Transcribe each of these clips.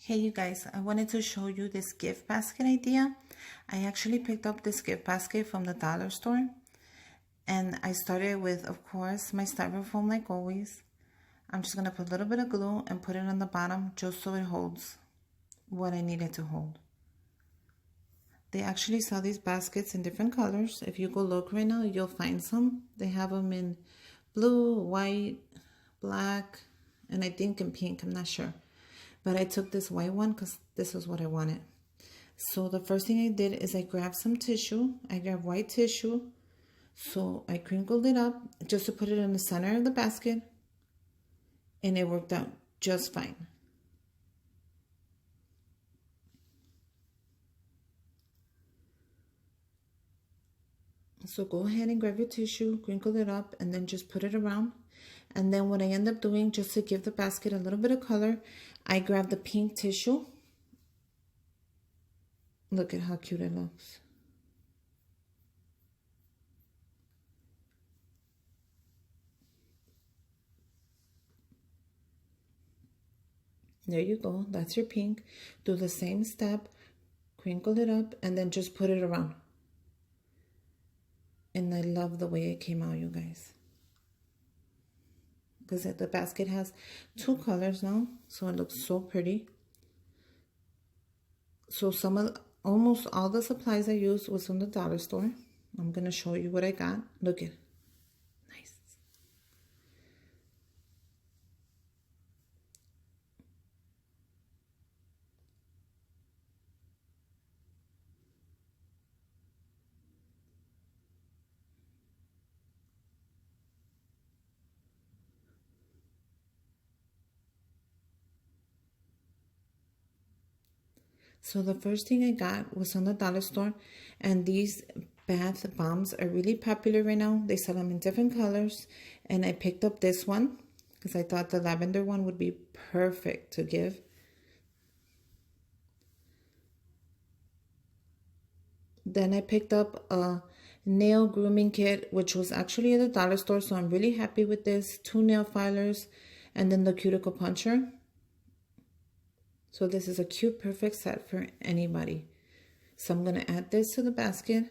Hey you guys, I wanted to show you this gift basket idea. I actually picked up this gift basket from the dollar store, and I started with, of course, my styrofoam like always. I'm just going to put a little bit of glue and put it on the bottom just so it holds what I need it to hold. They actually sell these baskets in different colors. If you go look right now, you'll find some. They have them in blue, white, black, and I think in pink, I'm not sure. But I took this white one because this is what I wanted. So the first thing I did is I grabbed some tissue. I grabbed white tissue. So I crinkled it up just to put it in the center of the basket. And it worked out just fine. So go ahead and grab your tissue, crinkle it up, and then just put it around. And then what I end up doing, just to give the basket a little bit of color, I grab the pink tissue. Look at how cute it looks. There you go. That's your pink. Do the same step, crinkle it up, and then just put it around. And I love the way it came out, you guys. Because the basket has two colors now, so it looks so pretty. So almost all the supplies I used was from the dollar store. I'm going to show you what I got. Look at it. Nice. So the first thing I got was from the dollar store, and these bath bombs are really popular right now. They sell them in different colors, and I picked up this one because I thought the lavender one would be perfect to give. Then I picked up a nail grooming kit, which was actually at the dollar store, so I'm really happy with this. 2 nail filers, and then the cuticle puncher. So this is a cute, perfect set for anybody. So I'm going to add this to the basket.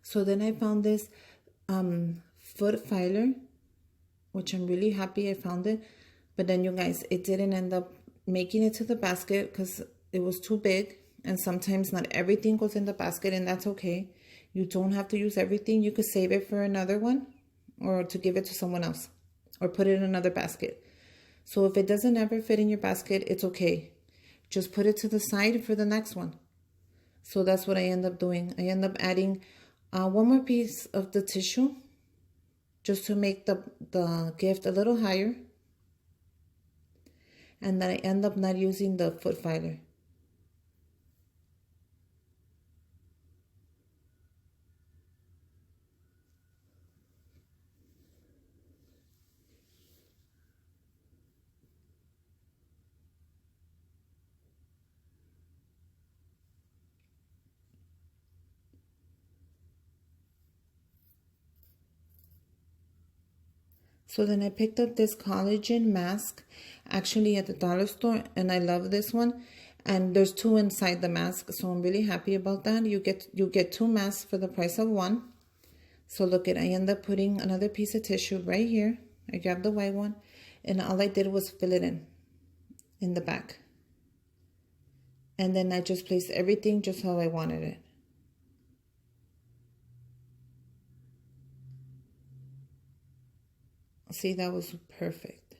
So then I found this foot filer, which I'm really happy I found it. But then you guys, it didn't end up making it to the basket because it was too big. And sometimes not everything goes in the basket, and that's okay. You don't have to use everything. You could save it for another one or to give it to someone else or put it in another basket. So if it doesn't ever fit in your basket, it's okay. Just put it to the side for the next one. So that's what I end up doing. I end up adding one more piece of the tissue just to make the gift a little higher. And then I end up not using the foot filer. So then I picked up this collagen mask actually at the dollar store, and I love this one. And there's 2 inside the mask, so I'm really happy about that. You get 2 masks for the price of 1. So look at, I end up putting another piece of tissue right here. I grabbed the white one, and all I did was fill it in the back. And then I just placed everything just how I wanted it. See, that was perfect.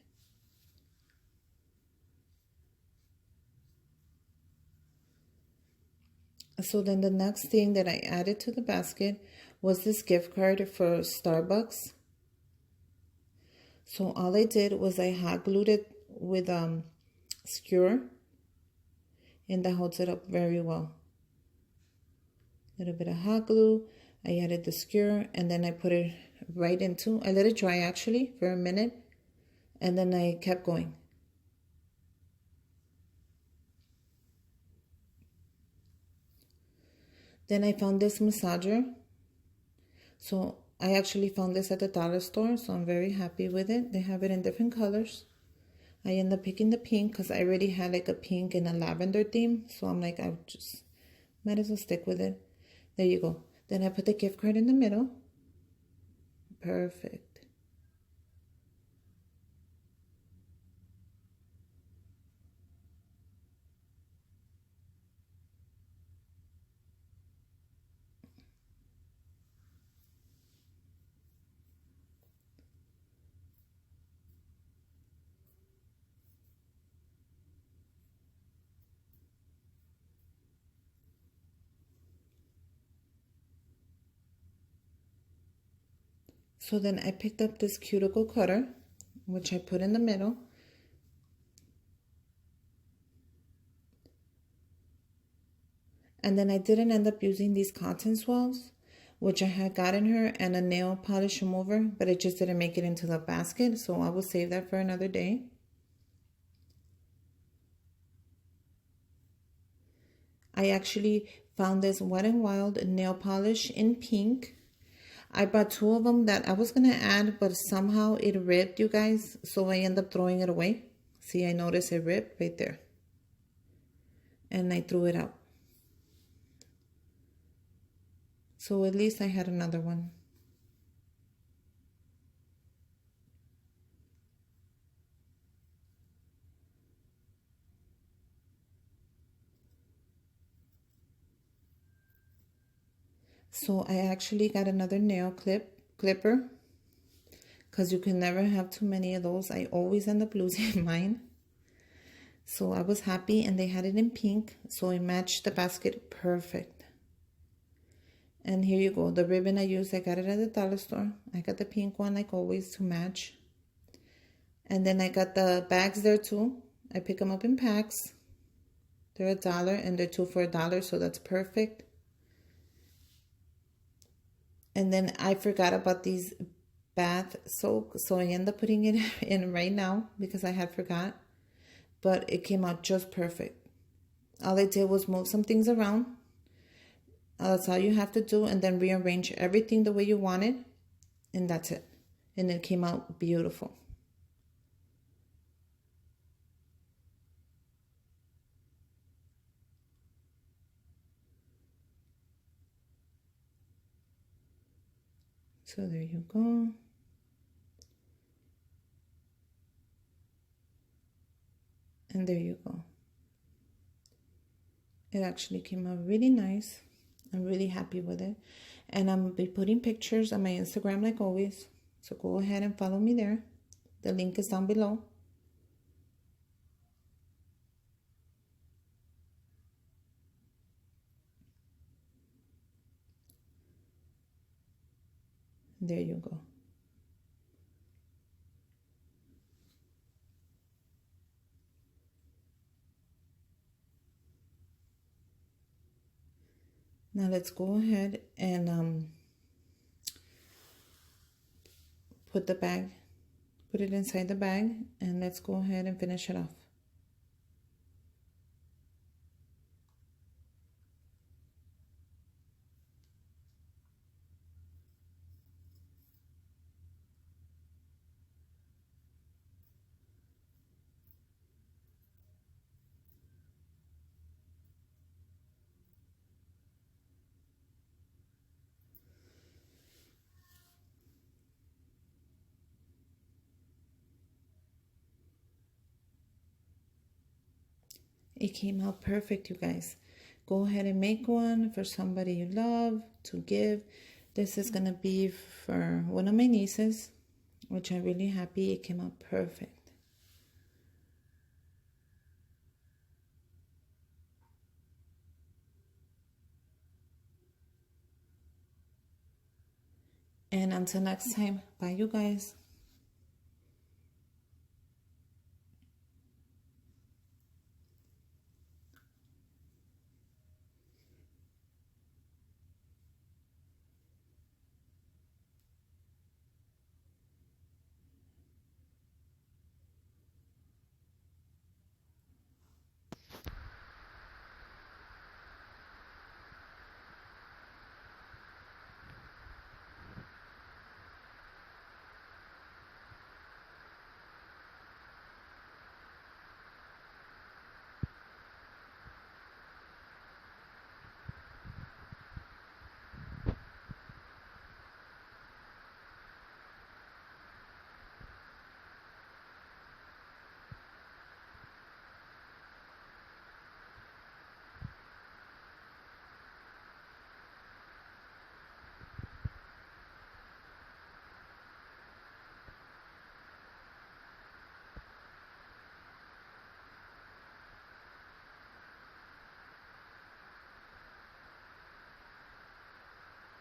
So then the next thing that I added to the basket was this gift card for Starbucks. So all I did was I hot glued it with skewer, and that holds it up very well. A little bit of hot glue. I added the skewer, and then I put it right into, I let it dry actually for a minute, and then I kept going. Then I found this massager. So I actually found this at the dollar store, so I'm very happy with it. They have it in different colors. I end up picking the pink because I already had like a pink and a lavender theme. So I'm like, I just might as well stick with it. There you go. Then I put the gift card in the middle. Perfect. So then I picked up this cuticle cutter, which I put in the middle. And then I didn't end up using these cotton swabs, which I had gotten her, and a nail polish remover, but it just didn't make it into the basket, so I will save that for another day. I actually found this Wet n Wild nail polish in pink. I bought 2 of them that I was going to add, but somehow it ripped, you guys, so I ended up throwing it away. See, I noticed it ripped right there. And I threw it out. So at least I had another one. So I actually got another nail clipper because you can never have too many of those. I always end up losing mine. So I was happy, and they had it in pink, so it matched the basket perfect. And here you go, the ribbon I used, I got it at the dollar store. I got the pink one like always to match. And then I got the bags there too. I pick them up in packs. They're $1 and they're 2 for $1, so that's perfect. And then I forgot about these bath soak, so I end up putting it in right now because I had forgot. But it came out just perfect. All I did was move some things around. That's all you have to do, and then rearrange everything the way you want it, and that's it. And it came out beautiful. So there you go. And there you go. It actually came out really nice. I'm really happy with it. And I'm going to be putting pictures on my Instagram like always. So go ahead and follow me there. The link is down below. There you go. Now let's go ahead and put it inside the bag, and let's go ahead and finish it off. It came out perfect, you guys. Go ahead and make one for somebody you love to give. This is going to be for one of my nieces, which I'm really happy. It came out perfect. And until next time, bye, you guys.